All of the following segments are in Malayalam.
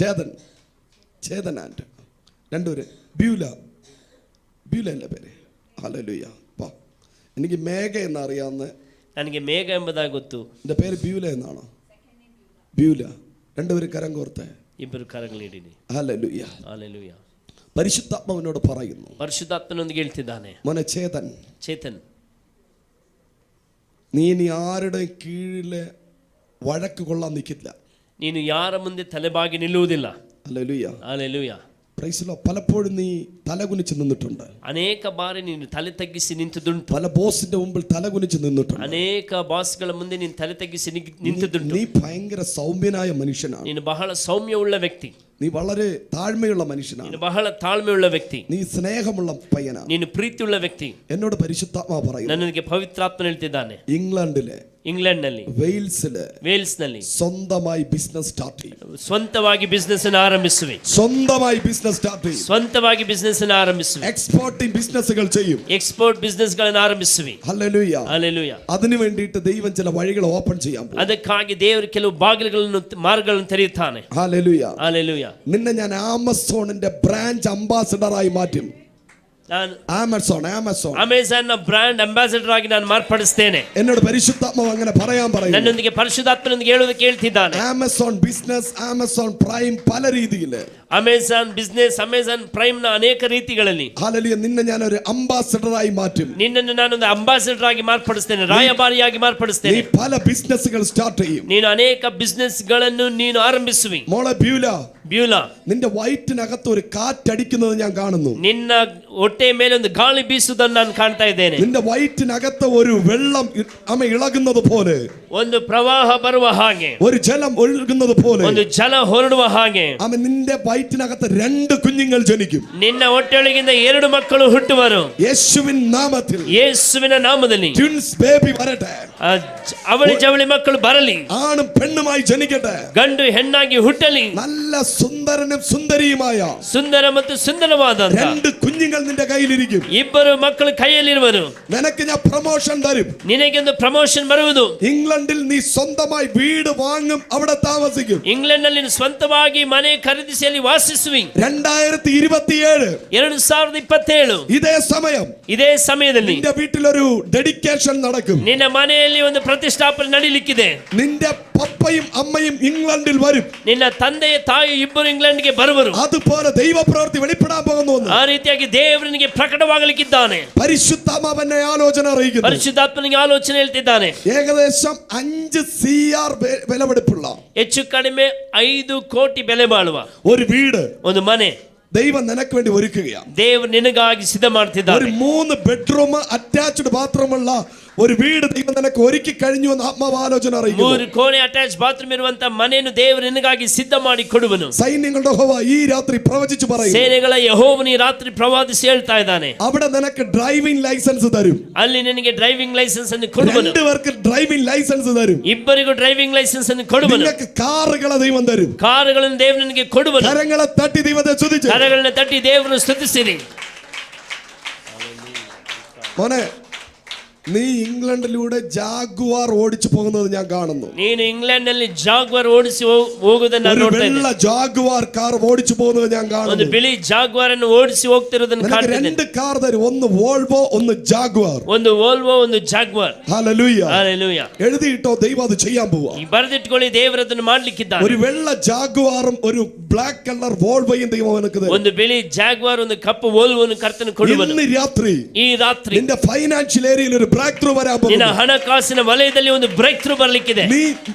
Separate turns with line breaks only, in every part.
ചേതൻ ആൻഡ് രണ്ടുപേര് ബ്യൂല അല്ലേ പേര്. ഹല്ലേലൂയ. എനിക്ക് മേഘ എന്നറിയാവുന്ന,
ನನಗೆ ಮೇಘ ಎಂಬುದಾಗಿ ಗೊತ್ತು.
എൻ്റെ പേര് ബ്യൂല എന്നാണോ? ബ്യൂല. രണ്ടുപേരും കരം കോർത്ത്
ಇಬ್ಬರು ಕರಗಳಿಡಿ.
ഹല്ലേലൂയ.
ಹಲ್ಲೆಲೂಯ.
പരിശുദ്ധാത്മാവിനോട് പറയുന്നു,
ಪರಿಶುದ್ಧಾತ್ಮನೊಂದಿಗೆ ಹೇಳ್ತಿದ್ದಾನೆ,
മോനെ ചേതൻ, നീ ഇനി ആരുടെ കീഴില് വഴക്ക് കൊള്ളാൻ നിൽക്കില്ല.
ನೀನು ಯಾರ ಮುಂದೆ ತಲೆಬಾಗಿ ನಿಲ್ಲುವುದಿಲ್ಲ.
Hallelujah.
Hallelujah.
Praise the Lord. പലപ്പോഴും നീ തലകുനിച്ച് നിന്നിട്ടുണ്ട്.
ಅನೇಕ ಬಾರಿ ನೀನು ತಲೆ ತಗ್ಗಿಸಿ ನಿಂತುದುಂಟು.
പല ബോസിന്റെ മുമ്പിൽ തലകുനിച്ച് നിന്നിട്ടുണ്ട്.
ಅನೇಕ ಬಾಸ್ಗಳ ಮುಂದೆ ನೀನು ತಲೆ ತಗ್ಗಿಸಿ ನಿಂತುದುಂಟು.
നീ ഭയങ്കര സൗമ്യനായ മനുഷ്യനാണ്.
ನೀನು ಬಹಳ ಸೌಮ್ಯವುಳ್ಳ ವ್ಯಕ್ತಿ.
നീ വളരെ താഴ്മയുള്ള മനുഷ്യനാണ്.
ನೀನು ಬಹಳ ತಾಳ್ಮೆಯುಳ್ಳ ವ್ಯಕ್ತಿ.
നീ സ്നേഹമുള്ള പയ്യനാണ്.
ನೀನು ಪ್ರೀತಿಯುಳ್ಳ ವ್ಯಕ್ತಿ.
എന്നോട് പരിശുദ്ധാത്മാവ് പറയുന്നു,
ನನಗೆ ಪವಿತ್ರಾತ್ಮ ಹೇಳ್ತಿದ್ದಾನೆ,
ಇಂಗ್ಲೆಂಡ್ನಲ್ಲಿ
ವೇಲ್ಸ್ನಲ್ಲಿ
സ്വന്തമായി ബിസിനസ് സ്റ്റാർട്ട് ചെയ്യും.
ಸ್ವಂತವಾಗಿ ಬಿಸಿನೆಸ್ ಅನ್ನು ಆರಂಭಿಸುವೆ.
സ്വന്തമായി ബിസിനസ് സ്റ്റാർട്ട് ചെയ്യും.
ಸ್ವಂತವಾಗಿ ಬಿಸಿನೆಸ್ ಅನ್ನು ಆರಂಭಿಸುವೆ.
എക്സ്പോർട്ടിംഗ് ബിസിനസ്സുകൾ ചെയ്യും.
ಎಕ್ಸ್ಪೋರ್ಟ್ ಬಿಸಿನೆಸ್ ಗಳನ್ನು ಆರಂಭಿಸುವೆ.
ഹല്ലേലൂയ.
ಹಲ್ಲೆಲೂಯ.
അതിനു വേണ്ടിയിട്ട് ദൈവം ചില വഴികൾ ഓപ്പൺ ചെയ്യാൻ പോകും.
ಅದಕ್ಕಾಗಿ ದೇವರು ಕೆಲವು ಬಾಗಿಲುಗಳನ್ನು ಮಾರ್ಗಗಳನ್ನು ತೆರೆಯುತ್ತಾನೆ.
ഹല്ലേലൂയ.
ಹಲ್ಲೆಲೂಯ.
നിന്നെ ഞാൻ ആമസോണിന്റെ ബ്രാഞ്ച് അംബാസഡറായി മാറ്റും.
ಅಮೆಜಾನ್ ನ ಬ್ರಾಂಡ್ ಅಂಬಾಸಿಡರ್ ಆಗಿ ನಾನು ಮಾರ್ಪಡಿಸ್ತೇನೆ.
എന്നോട് പരിശുദ്ധാത്മാവ് അങ്ങനെ പറയാൻ പറയുന്നു.
ನನ್ನೊಂದಿಗೆ ಪರಿಶುದ್ಧಾತ್ಮನೊಂದಿಗೆ ಹೇಳುವುದಕ್ಕೆ ಹೇಳ್ತಿದ್ದಾನೆ.
ആമസോൺ ബിസിനസ്, ആമസോൺ പ്രൈം, പല രീതിയില്
ಅಮೆಜಾನ್ ಬಿಸಿನೆಸ್, ಅಮೆಜಾನ್ ಪ್ರೈಮ್ ನ ಅನೇಕ ರೀತಿಗಳಲ್ಲಿ
ഹല്ലേലൂയ നിന്നെ ഞാൻ ഒരു അംബാസഡറായി മാറ്റും.
ನಿನ್ನನ್ನು ನಾನೊಂದು ಅಂಬಾಸಿಡರ್ ಆಗಿ ಮಾರ್ಪಡಿಸ್ತೇನೆ, ರಾಯಭಾರಿಯಾಗಿ ಮಾರ್ಪಡಿಸ್ತೇನೆ.
നീ പല ബിസിനസ്സുകൾ സ്റ്റാർട്ട് ചെയ്യും.
ನೀನು ಅನೇಕ ಬಿಸಿನೆಸ್ ಗಳನ್ನು ನೀನು ಆರಂಭಿಸುವಿ.
മോളെ ബ്യൂല,
ನಿನ್ನ
വയറ്റിനകത്ത് ഒരു കാറ്റടിക്കുന്നത് ഞാൻ കാണുന്നു.
ನಿನ್ನ ಹೊಟ್ಟೆಯ ಮೇಲೆ ಒಂದು ಗಾಳಿ ಬೀಸುವುದನ್ನು ನಾನು ಕಾಣ್ತಾ ಇದ್ದೇನೆ.
നിന്റെ വയറ്റിനകത്ത് ഒരു വെള്ളം ഇളകുന്നത് പോലെ,
ಒಂದು ಪ್ರವಾಹ ಬರುವ ಹಾಗೆ,
ഒരു ജലം ഒഴുകുന്നത് പോലെ,
ಒಂದು ಜಲ ಹೊರಡುವ ಹಾಗೆ
നിന്റെ വയറ്റിനകത്ത് 2 കുഞ്ഞുങ്ങൾ ജനിക്കും.
ನಿನ್ನ ಹೊಟ್ಟೆಯೊಳಗಿಂದ 2 ಮಕ್ಕಳು ಹುಟ್ಟುವರು.
യേശുവിൻ നാമത്തിൽ,
ಯೇಸುವಿನ ನಾಮದಲ್ಲಿ
ಟ್ವಿನ್ಸ್ ಬೇಬಿ ಬರട്ടെ.
ಅವಳಿ ಜವಳಿ ಮಕ್ಕಳು ಬರಲಿ.
ആണും പെണ്ണുമായി ജനിക്കട്ടെ.
ಗಂಡು ಹೆಣ್ಣಾಗಿ ಹುಟ್ಟಲಿ.
നല്ല സുന്ദരനും സുന്ദരിയുമായ
ಸುಂದರ ಮತ್ತು ಸುಂದರವಾದ
2 കുഞ്ഞുങ്ങൾ നിന്റെ കയ്യിലിരിക്കും.
ಇಬ್ಬರು ಮಕ್ಕಳು ಕೈಯಲ್ಲಿರುವರು.
നിനക്ക് ഞാൻ പ്രൊമോഷൻ തരും.
ನಿನಗೆ ಪ್ರಮೋಷನ್ ಬರುವುದು.
ഇംഗ്ലണ്ടിൽ നീ സ്വന്തമായി വീട് വാങ്ങും, അവിടെ താമസിക്കും.
ಇಂಗ್ಲೆಂಡ್ ನಲ್ಲಿ ಸ್ವಂತವಾಗಿ ಮನೆ ಖರೀದಿಸಿ ಅಲ್ಲಿ ವಾಸಿಸುವಿ.
2027
ಇದೇ ಸಮಯದಲ್ಲಿ
നിന്റെ വീട്ടിലൊരു ഡെഡിക്കേഷൻ നടക്കും.
ನಿನ್ನ ಮನೆಯಲ್ಲಿ ಒಂದು ಪ್ರತಿಷ್ಠಾಪನೆ ನಡೆಯಲಿಕ್ಕಿದೆ.
നിന്റെ പപ്പയും അമ്മയും ഇംഗ്ലണ്ടിൽ വരും.
ನಿನ್ನ ತಂದೆಯ ತಾಯಿ ಇಬ್ಬರು ಇಂಗ್ಲೆಂಡ್ಗೆ ಬರುವರು.
അതുപോലെ ദൈവപ്രവൃത്തി വെളിപ്പെടാൻ പോകുന്നു.
ಆ ರೀತಿಯಾಗಿ ದೇವರಿಗೆ ಪ್ರಕಟವಾಗಲಿಕ್ಕಿದ್ದಾನೆ.
പരിശുദ്ധാത്മാവനെ ആലോചന അറിയിക്കുന്നു.
ಪರಿಶುದ್ಧಾತ್ಮನಿಗೆ ಆಲೋಚನೆ ಹೇಳ್ತಿದ್ದಾನೆ.
ഏകദേശം 5 CR വിലപിടിപ്പുള്ള,
ಹೆಚ್ಚು ಕಡಿಮೆ 5 ಕೋಟಿ ಬೆಲೆ ಬಾಳುವ
ഒരു വീട്,
ಒಂದು ಮನೆ
ദൈവം നിനക്ക് വേണ്ടി ഒരുക്കുകയാണ്.
ದೇವರು ನಿನಗಾಗಿ ಸಿದ್ಧ ಮಾಡ್ತಿದ್ದಾನೆ.
ഒരു 3 ബെഡ്റൂം അറ്റാച്ച്ഡ് ബാത്റൂമുള്ള ഒരു വീട് ദൈവം നിനക്ക് ഒരുക്കി കഴിഞ്ഞു എന്ന് ആത്മാവാലോചന അറിയിക്കുന്നു.
3 ಕೋಣೆ ಅಟ್ಯಾಚ್ ಬಾತ್ರೂಮ್ ಇರುವಂತ ಮನೆಯನ್ನು ದೇವರು ನಿನಗಾಗಿ ಸಿದ್ಧ ಮಾಡಿ ಕೊಡುವನು.
സൈന്യങ്ങളുടെ യഹോവ ഈ രാത്രി പ്രവചിച്ചു പറയും.
ಸೇನೆಗಳ ಯೆಹೋವನು ಈ ರಾತ್ರಿ ಪ್ರವಾದಿಸಿ ಹೇಳ್ತಾ ಇದ್ದಾನೆ.
അവിടെ നിനക്ക് ഡ്രൈവിംഗ് ലൈസൻസ് തരും.
ಅಲ್ಲಿ ನಿನಗೆ ಡ್ರೈವಿಂಗ್ ಲೈಸೆನ್ಸ್ ಅನ್ನು ಕೊಡುವನು.
2 പേർക്ക് ഡ്രൈവിംഗ് ലൈസൻസ് തരും.
ಇಬ್ಬರಿಗೂ ಡ್ರೈವಿಂಗ್ ಲೈಸೆನ್ಸ್ ಅನ್ನು ಕೊಡುವನು.
നിനക്ക് കാറുകളെ ദൈവം തരും.
ಕಾರುಗಳನ್ನು ದೇವರು ನಿನಗೆ ಕೊಡುವನು.
കരങ്ങളെ തട്ടി ദൈവത്തെ സ്തുതിച്ച്,
ಕರಗಳನ್ನು ತಟ್ಟಿ ದೇವರನ್ನು ಸ್ತುತಿಸಿರಿ.
മോനെ, നീ ഇംഗ്ലണ്ടിലൂടെ ജാഗ്വാർ ഓടിച്ചു പോകുന്നത് ഞാൻ കാണുന്നു.
ನೀನು ಇಂಗ್ಲೆಂಡ್ ನಲ್ಲಿ ಜಾಗ್ವಾರ್ ಓಡಿಸಿ ಹೋಗುವುದನ್ನು ನಾನು ನೋಡ್ತಾ ಇದ್ದೇನೆ.
വെള്ള ജാഗ്വാർ കാർ ഓടിച്ചു പോകുന്നത് ഞാൻ കാണുന്നു.
ಒಂದು ಬಿಳಿ ಜಾಗ್ವಾರ್ ಅನ್ನು ಓಡಿಸಿ ಹೋಗ್ತಿರುವುದನ್ನು ಕಾಣ್ತಿದ್ದೇನೆ.
2 കാർ തരും, ഒന്ന് വോൾവോ, ഒന്ന് ജാഗ്വാർ.
ಒಂದು ವೋಲ್ವೋ, ಒಂದು ಜಾಗ್ವಾರ್.
ഹല്ലേലൂയ.
ഹല്ലേലൂയ.
എഴുതിയിട്ടോ, ദൈവം അത് ചെയ്യാൻ പോവാ.
ಈ ಬರೆದಿಟ್ಕೊಳ್ಳಿ, ದೇವರು ಅದನ್ನು ಮಾಡ್ಲಿಕ್ಕಿದ್ದಾನೆ.
ഒരു വെള്ള ജാഗ്വാറും ഒരു ബ്ലാക്ക് കളർ വോൾവോയും ദൈവം അവനക്ക് തരും.
ಒಂದು ಬಿಳಿ ಜಾಗ್ವಾರ್, ಒಂದು ಕಪ್ಪು ವೋಲ್ವೋವನ್ನು ಕರ್ತನು ಕೊಡುವನು.
ഇന്ന് രാത്രി,
ಈ ರಾತ್ರಿ
നിന്റെ ഫൈനാൻഷ്യൽ ഏരിയയിൽ ഒരു ബ്രേക്ക് ത്രൂ വരാൻ പോകുന്നു.
ನಿನ್ನ ಹಣಕಾಸಿನ ವಲಯದಲ್ಲಿ ಒಂದು ಬ್ರೇಕ್ ಥ್ರೂ ಬರಲಿಕ್ಕಿದೆ.
നീ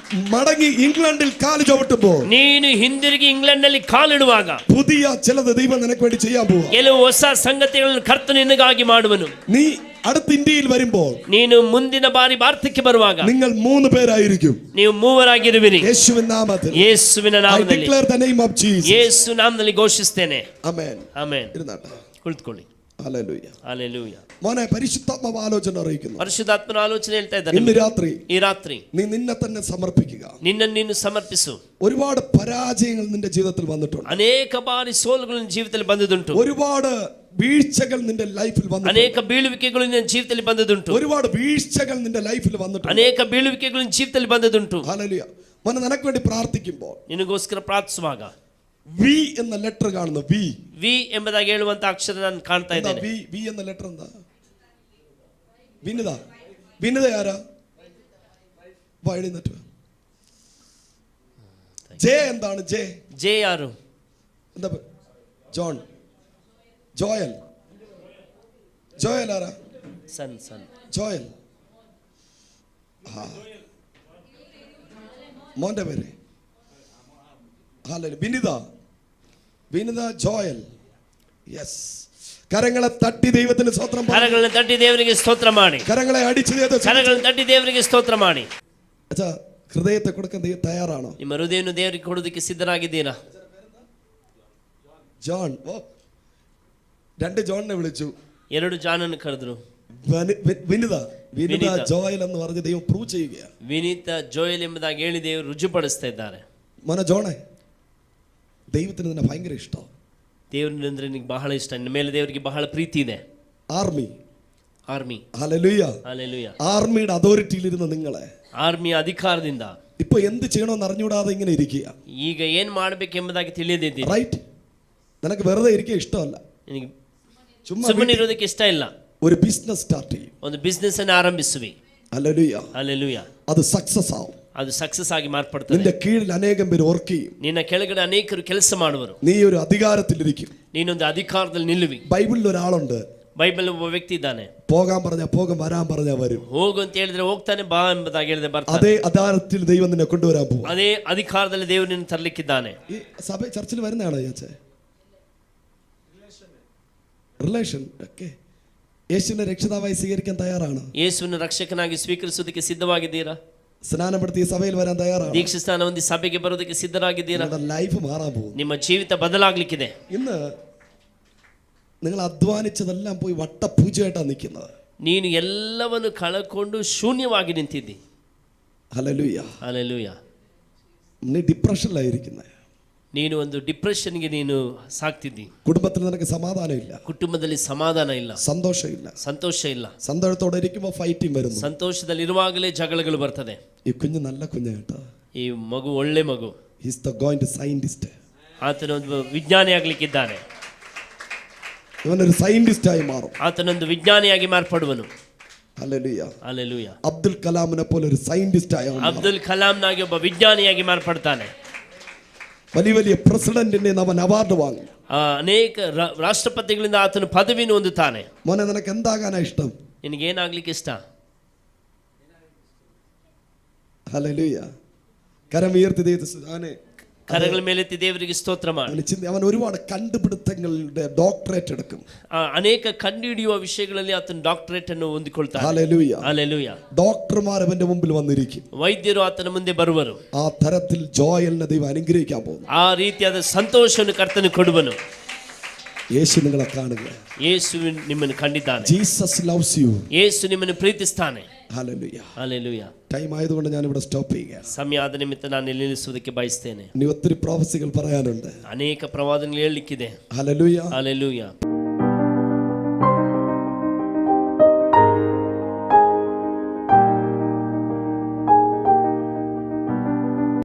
മടങ്ങി ഇംഗ്ലണ്ടിൽ കാല് ചവിട്ടുമ്പോൾ,
ನೀನು ಹಿಂದಿರುಗಿ ಇಂಗ್ಲೆಂಡ್ ನಲ್ಲಿ ಕಾಲಿಡುವಾಗ
പുതിയ ചിലത് ദൈവം നിനക്ക് വേണ്ടി ചെയ്യാൻ പോവാ.
ಕೆಲವು ಹೊಸ ಸಂಗತಿಗಳನ್ನು ಕರ್ತನು ನಿನಗಾಗಿ ಮಾಡುವನು.
നീ അടുത്ത ഇന്ത്യയിൽ വരുമ്പോൾ,
ನೀನು ಮುಂದಿನ ಬಾರಿ ಭಾರತಕ್ಕೆ ಬರುವಾಗ
നിങ്ങൾ 3 പേരായിരിക്കും.
ನೀವು 3 ಆಗಿರುವಿರಿ.
യേശുവിൻ നാമത്തിൽ,
ಯೇಸುವಿನ ನಾಮದಲ್ಲಿ,
I declare the name of Jesus.
ಯೇಸು ನಾಮದಲ್ಲಿ ಘೋಷಿಸುತ್ತೇನೆ.
ಆಮೆನ್.
ಆಮೆನ್.
ഇരുന്നാട്ടെ.
ಕುಳಿತುಕೊಳ್ಳಿ.
ഹല്ലേലൂയ.
ಹಲ್ಲೆಲೂಯ.
മോനെ, പരിശുദ്ധാത്മാവ് ആലോചന അറിയിക്കുന്നു.
ಪರಿಶುದ್ಧಾತ್ಮನ ಆಲೋಚನೆ ಹೇಳ್ತಾ ಇದ್ದಾನೆ.
ഇന്ന് രാത്രി,
ಈ ರಾತ್ರಿ
നീ നിന്നെ തന്നെ സമർപ്പിക്കുക.
ನಿನ್ನನ್ನು ನೀನು ಸಮರ್ಪಿಸು.
ഒരുപാട് പരാജയങ്ങൾ നിന്റെ ജീവിതത്തിൽ വന്നിട്ടുണ്ട്.
ಅನೇಕ ಬಾರಿ ಸೋಲುಗಳು ನಿನ್ನ ಜೀವಿತದಲ್ಲಿ ಬಂದದುಂಟು.
ഒരുപാട് വീഴ്ചകൾ നിന്റെ ലൈഫിൽ വന്നിട്ടുണ്ട്.
ಅನೇಕ ಬೀಳುವಿಕೆಗಳು ನಿನ್ನ ಜೀವಿತದಲ್ಲಿ ಬಂದದುಂಟು.
ഒരുപാട് വീഴ്ചകൾ നിന്റെ ലൈഫിൽ വന്നിട്ടുണ്ട്.
ಅನೇಕ ಬೀಳುವಿಕೆಗಳು ನಿನ್ನ ಜೀವಿತದಲ್ಲಿ ಬಂದದುಂಟು.
ഹല്ലേലൂയ. മോനെ, നിനക്ക് വേണ്ടി പ്രാർത്ഥിക്കുമ്പോൾ,
ನಿನಗೋಸ್ಕರ ಪ್ರಾರ್ಥಿಸುವಾಗ
വി എന്ന ലെറ്റർ കാണുന്നു. വി
ವಿ ಎಂಬುದಾಗಿ ಹೇಳುವಂತ ಅಕ್ಷರ ನಾನು ಕಾಣ್ತಾ
എന്താ
ಇದ್ದೇನೆ.
വി എന്ന ലെറ്റർ എന്താ? വിനിത. വിനിത ആരാ? എഴുന്നേറ്റ്. ജെ എന്താണ്? ജെ
ಜೆ ಯಾರು?
എന്താ? ജോൺ. ജോയൽ. ജോയൽ ആരാ?
ಸನ್ ಸನ್
ജോയൽ. മോന്റെ പേര് വിനിത. വിനിത ജോയൽ. യെസ്. കരങ്ങളെ തട്ടി ദൈവത്തിന് സ്തോത്രം.
ಕರಗಳನ್ನು ತಟ್ಟಿ ದೇವರಿಗೆ ಸ್ತೋತ್ರ ಮಾಡಿ.
കരങ്ങളെ അടിച്ചു
ಕರಗಳನ್ನು ತಟ್ಟಿ ದೇವರಿಗೆ ಸ್ತೋತ್ರ ಮಾಡಿ.
അച്ഛാ, ഹൃദയത്തെ കൊടുക്കാൻ തയ്യാറാണോ?
ನಿಮ್ಮ ಹೃದಯವನ್ನು ದೇವರಿಗೆ ಕೊಡೋದಕ್ಕೆ ಸಿದ್ಧರಾಗಿದ್ದೀರಾ?
ജോൺ. ഓ, 2 ജോണിനെ വിളിച്ചു.
2 ಜಾನನ್ನು ಕರೆದ್ರು.
വിനിത. വിനിത ജോയൽ എന്ന് പറഞ്ഞ് ദൈവം പ്രൂവ് ചെയ്യുകയാണ്.
ವಿನೀತ ಜೋಯಲ್ ಎಂಬುದಾಗಿ ಹೇಳಿ ದೇವರು ರುಜುಪಡಿಸ್ತಾ ಇದ್ದಾರೆ.
മോനെ ಜೋಣೆ, ദൈവത്തിന് നിന്നെ ഭയങ്കര ഇഷ്ടം.
ದೇವರಂದ್ರೆ ನಿನಗೆ ಬಹಳ ಇಷ್ಟ. ನಿನ್ನ ಮೇಲೆ ದೇವರಿಗೆ ಬಹಳ ಪ್ರೀತಿ ಇದೆ.
ആർമി.
ഹല്ലേലൂയ.
ആർമിയുടെ അതോറിറ്റിയിലിരുന്ന നിങ്ങളെ
ಆರ್ಮಿಯ ಅಧಿಕಾರದಿಂದ
ഇപ്പൊ എന്ത് ചെയ്യണമെന്ന് അറിഞ്ഞൂടാതെ ഇങ്ങനെ ഇരിക്കുക.
ಈಗ ಏನ್ ಮಾಡಬೇಕೆಂಬುದಾಗಿ ತಿಳಿಯದಿದ್ದೀರಿ.
റൈറ്റ്. നിനക്ക് വെറുതെ ഇരിക്കുക ഇഷ്ടമല്ല.
ನಿನಗೆ
ചുമ്മാ
ಸುಮ್ಮನೆ ಇರೋದಕ್ಕೆ ಇಷ್ಟ ಇಲ್ಲ.
ഒരു ബിസിനസ് സ്റ്റാർട്ട് ചെയ്യും.
ಒಂದು ಬಿಸ್ನೆಸ್ ಅನ್ನು ಆರಂಭಿಸುವಿ.
ഹല്ലേലൂയ. അത് സക്സസ് ആവും.
ಅದು ಸಕ್ಸಸ್ ಆಗಿ ಮಾರ್ಪಡ್ತದೆ.
നിന്റെ കീഴിൽ അനേകം പേര് വർക്ക് ചെയ്യും.
ನಿನ್ನ ಕೆಳಗಡೆ ಅನೇಕರು ಕೆಲಸ ಮಾಡುವರು.
നീ ഒരു അധികാരത്തിലിരിക്കും.
ನೀನೊಂದು ಅಧಿಕಾರದಲ್ಲಿ ನಿಲ್ಲುವಿ.
ബൈബിളിൽ ഒരാളുണ്ട്.
ಬೈಬಲ್ ಒಬ್ಬ ವ್ಯಕ್ತಿ ಇದ್ದಾನೆ.
പോകാൻ പറഞ്ഞാൽ പോകും, വരാൻ പറഞ്ഞാൽ വരും.
ಹೋಗು ಅಂತ ಹೇಳಿದ್ರೆ ಹೋಗ್ತಾನೆ, ಬಾ ಎಂಬುದಾಗಿ ಹೇಳಿದ್ರೆ ಬರ್ತಾನೆ.
അതേ അധികാരത്തിൽ ദൈവം നിന്നെ കൊണ്ടുവരാൻ പോകും.
ಅದೇ ಅಧಿಕಾರದಲ್ಲಿ ದೇವರು ನಿನ್ನ ತರಲಿಕ್ಕಿದ್ದಾನೆ.
ഈ സഭ ചർച്ചിൽ വരുന്നതാണോ ചേച്ചേ? റിലേഷൻ. ഓക്കെ. യേശുവിനെ രക്ഷിതാവായി സ്വീകരിക്കാൻ തയ്യാറാണ്?
ಯೇಸುವನ್ನು ರಕ್ಷಕನಾಗಿ ಸ್ವೀಕರಿಸುವುದಕ್ಕೆ ಸಿದ್ಧವಾಗಿದ್ದೀರಾ?
സ്നാനപ്പെടുത്തി സഭയിൽ വരാൻ തയ്യാറാണ്?
ದೀಕ್ಷಾ ಸ್ನಾನ ಹೊಂದಿ ಸಭೆಗೆ ಬರೋದಕ್ಕೆ ಸಿದ್ಧರಾಗಿದ್ದೀರಾ?
ലൈഫ് മാറാൻ പോകും.
ನಿಮ್ಮ ಜೀವಿತ ಬದಲಾಗ್ಲಿಕ್ಕಿದೆ.
ഇന്ന് നിങ്ങൾ അധ്വാനിച്ചതെല്ലാം പോയി വട്ടപൂജയായിട്ടാണ് നിൽക്കുന്നത്.
ನೀನು ಎಲ್ಲವನ್ನು ಕಳಕೊಂಡು ಶೂನ್ಯವಾಗಿ ನಿಂತಿದ್ದಿ.
ഹല്ലേലൂയ.
ಹಲ್ಲೆಲೂಯ.
നീ ഡിപ്രഷനിലായിരിക്കുന്നത്.
ನೀನು ಒಂದು ಡಿಪ್ರೆಷನ್ಗೆ ನೀನು ಸಾಕ್ತಿದ್ದಿ.
കുടുംബത്തിൽ നിനക്ക് സമാധാനം ഇല്ല.
ಕುಟುಂಬದಲ್ಲಿ ಸಮಾಧಾನ ಇಲ್ಲ,
സന്തോഷം ഇല്ല.
ಸಂತೋಷ ಇಲ್ಲ.
സന്തോഷത്തോടെ ഇരിക്കുമ്പോൾ ഫൈറ്റിംഗ് വരുന്നു.
ಸಂತೋಷದಲ್ಲಿ ಇರುವಾಗಲೇ ಜಗಳಗಳು ಬರ್ತದೆ.
ഈ കുഞ്ഞ് നല്ല കുഞ്ഞ് കേട്ടോ.
ಈ ಮಗು ಒಳ್ಳೆ ಮಗು.
Is the going to scientist.
ಆತನೊಂದು ವಿಜ್ಞಾನಿ ಆಗ್ಲಿಕ್ಕಿದ್ದಾನೆ.
ಇವನೊരു സയന്റിസ്റ്റ് ആയി മാറും.
ಆತನೊಂದು ವಿಜ್ಞಾನಿಯಾಗಿ ಮಾರ್ಪಡುವನು.
ഹല്ലേലൂയ.
ಹಲ್ಲೆಲೂಯ.
അബ്ദുൽ കലാമിനെ പോലെ ഒരു സയന്റിസ്റ്റ് ആയി.
ಅಬ್ದುಲ್ ಕಲಾಂನಾಗಿ ಒಬ್ಬ ವಿಜ್ಞಾನಿಯಾಗಿ ಮಾರ್ಪಡ್ತಾನೆ.
വലിയ വലിയ പ്രസിഡന്റിന്റെ അവൻ അവാർഡ് വാങ്ങും.
ಅನೇಕ ರಾಷ್ಟ್ರಪತಿಗಳಿಂದ ಆತನು ಪದವಿಯನ್ನು ಹೊಂದುತ್ತಾನೆ.
മോനെ, നിനക്ക് എന്താകാനാ ഇഷ്ടം?
ನಿನಗೇನಾಗ್ಲಿಕ್ಕೆ ಇಷ್ಟ?
ഹല്ലേലൂയ. കരം ഉയർത്തി ദൈവത്തെ
ಕರಗಳ ಮೇಲೆತ್ತಿ ದೇವರಿಗೆ ಸ್ತೋತ್ರ ಮಾಡಿ.
അവൻ ഒരുപാട് കണ്ടുപിടുത്തങ്ങളുടെ ഡോക്ടറേറ്റ് എടുക്കും.
ಅನೇಕ ಕಂಡುಹಿಡಿಯುವ ವಿಷಯಗಳಲ್ಲಿ ಆತನ ಡಾಕ್ಟರೇಟ್ ಅನ್ನು ಹೊಂದಿಕೊಳ್ತಾನೆ.
ഹല്ലേലൂയ.
ಹಲ್ಲೆಲೂಯ.
ഡോക്ടർമാർ അവന്റെ മുമ്പിൽ വന്നിരിക്കും.
ವೈದ್ಯರು ಆತನ ಮುಂದೆ ಬರುವರು.
ആ തരത്തിൽ ജോയലിനെ ദൈവം അനുഗ്രഹിക്കാൻ പോകുന്നു.
ಆ ರೀತಿಯಾದ ಸಂತೋಷವನ್ನು ಕರ್ತನು ಕೊಡುವನು.
യേശു നിങ്ങളെ കാണുക.
ಯೇಸು ನಿಮ್ಮನ್ನು ಕಂಡಿದ್ದಾನೆ.
Jesus loves you.
ಯೇಸು ನಿಮ್ಮನ್ನು ಪ್ರೀತಿಸ್ತಾನೆ.
ഹല്ലേലൂയ.
ಹಲ್ಲೆಲೂಯ.
ടൈം ആയതുകൊണ്ട് ഞാൻ ഇവിടെ സ്റ്റോപ്പ് ചെയ്യുകയാണ്.
ಸಮಯ ಆದ ನಿಮಿತ್ತ ನಾನು ಇಲ್ಲಿ ನಿಲ್ಲಿಸುವುದಕ್ಕೆ ಬಯಸ್ತೇನೆ.
ഇനി ഒത്തിരി പ്രൊഫസികൾ പറയാനുണ്ട്.
ಅನೇಕ ಪ್ರವಾದನೆಗಳು ಹೇಳಲಿಕ್ಕಿದೆ.
ഹല്ലേലൂയ.
ಹಲ್ಲೆಲೂಯ.